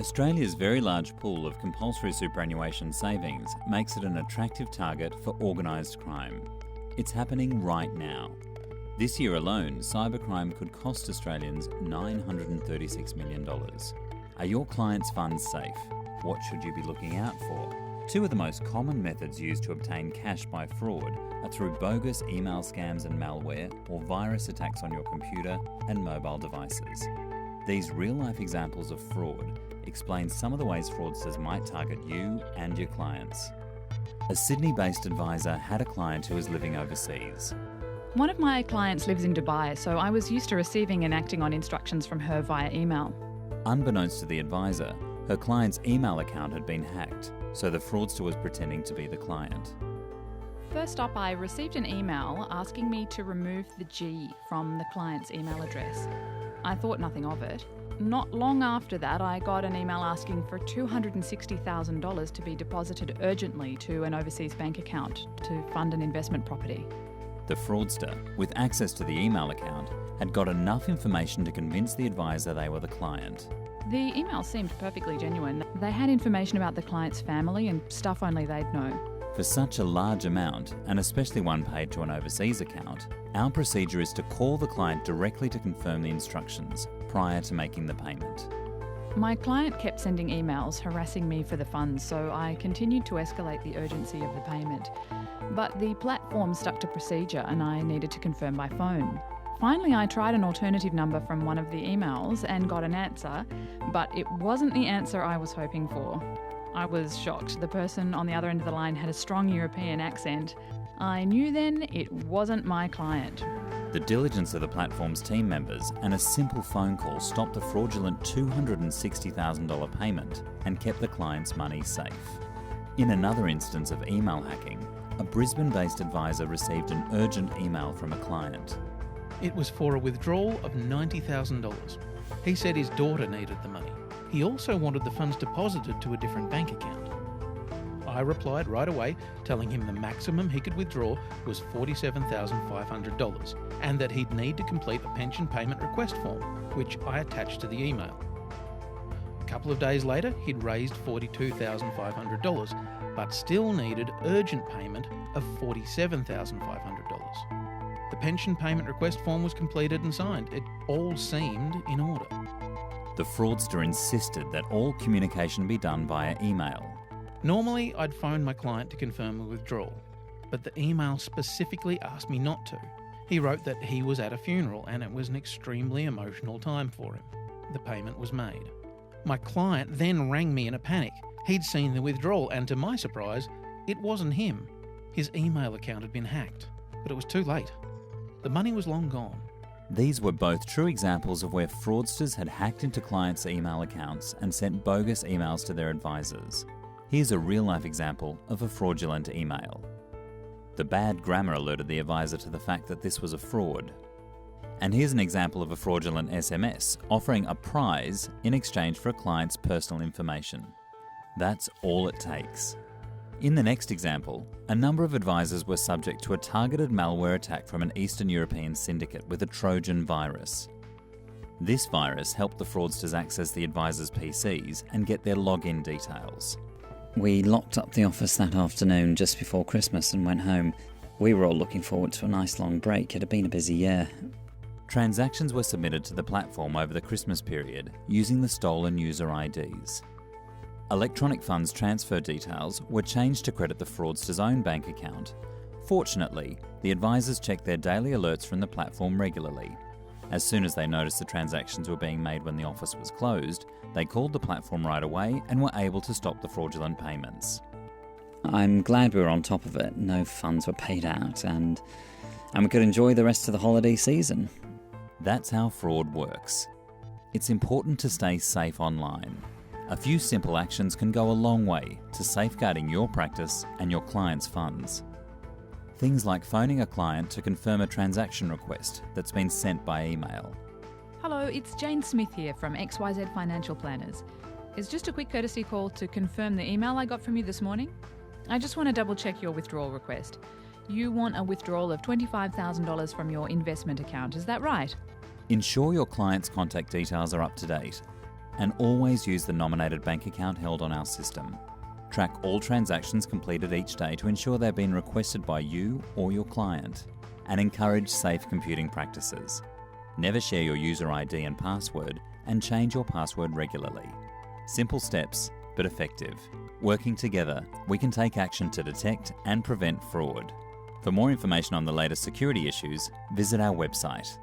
Australia's very large pool of compulsory superannuation savings makes it an attractive target for organised crime. It's happening right now. This year alone, cybercrime could cost Australians $936 million. Are your clients' funds safe? What should you be looking out for? Two of the most common methods used to obtain cash by fraud are through bogus email scams and malware or virus attacks on your computer and mobile devices. These real-life examples of fraud explain some of the ways fraudsters might target you and your clients. A Sydney-based advisor had a client who was living overseas. One of my clients lives in Dubai, so I was used to receiving and acting on instructions from her via email. Unbeknownst to the advisor, her client's email account had been hacked, so the fraudster was pretending to be the client. First up, I received an email asking me to remove the G from the client's email address. I thought nothing of it. Not long after that, I got an email asking for $260,000 to be deposited urgently to an overseas bank account to fund an investment property. The fraudster, with access to the email account, had got enough information to convince the advisor they were the client. The email seemed perfectly genuine. They had information about the client's family and stuff only they'd know. For such a large amount, and especially one paid to an overseas account, our procedure is to call the client directly to confirm the instructions prior to making the payment. My client kept sending emails harassing me for the funds, so I continued to escalate the urgency of the payment. But the platform stuck to procedure and I needed to confirm by phone. Finally, I tried an alternative number from one of the emails and got an answer, but it wasn't the answer I was hoping for. I was shocked. The person on the other end of the line had a strong European accent. I knew then it wasn't my client. The diligence of the platform's team members and a simple phone call stopped the fraudulent $260,000 payment and kept the client's money safe. In another instance of email hacking, a Brisbane-based advisor received an urgent email from a client. It was for a withdrawal of $90,000. He said his daughter needed the money. He also wanted the funds deposited to a different bank account. I replied right away, telling him the maximum he could withdraw was $47,500 and that he'd need to complete a pension payment request form, which I attached to the email. A couple of days later, he'd raised $42,500, but still needed urgent payment of $47,500. The pension payment request form was completed and signed. It all seemed in order. The fraudster insisted that all communication be done via email. Normally, I'd phone my client to confirm a withdrawal, but the email specifically asked me not to. He wrote that he was at a funeral and it was an extremely emotional time for him. The payment was made. My client then rang me in a panic. He'd seen the withdrawal and, to my surprise, it wasn't him. His email account had been hacked, but it was too late. The money was long gone. These were both true examples of where fraudsters had hacked into clients' email accounts and sent bogus emails to their advisors. Here's a real-life example of a fraudulent email. The bad grammar alerted the advisor to the fact that this was a fraud. And here's an example of a fraudulent SMS offering a prize in exchange for a client's personal information. That's all it takes. In the next example, a number of advisors were subject to a targeted malware attack from an Eastern European syndicate with a Trojan virus. This virus helped the fraudsters access the advisors' PCs and get their login details. We locked up the office that afternoon just before Christmas and went home. We were all looking forward to a nice long break. It had been a busy year. Transactions were submitted to the platform over the Christmas period using the stolen user IDs. Electronic funds transfer details were changed to credit the fraudster's own bank account. Fortunately, the advisors checked their daily alerts from the platform regularly. As soon as they noticed the transactions were being made when the office was closed, they called the platform right away and were able to stop the fraudulent payments. I'm glad we were on top of it. No funds were paid out and we could enjoy the rest of the holiday season. That's how fraud works. It's important to stay safe online. A few simple actions can go a long way to safeguarding your practice and your client's funds. Things like phoning a client to confirm a transaction request that's been sent by email. Hello, it's Jane Smith here from XYZ Financial Planners. It's just a quick courtesy call to confirm the email I got from you this morning. I just want to double check your withdrawal request. You want a withdrawal of $25,000 from your investment account, is that right? Ensure your client's contact details are up to date. and always use the nominated bank account held on our system. Track all transactions completed each day to ensure they're being requested by you or your client, and encourage safe computing practices. Never share your user ID and password, and change your password regularly. Simple steps, but effective. Working together, we can take action to detect and prevent fraud. For more information on the latest security issues, visit our website.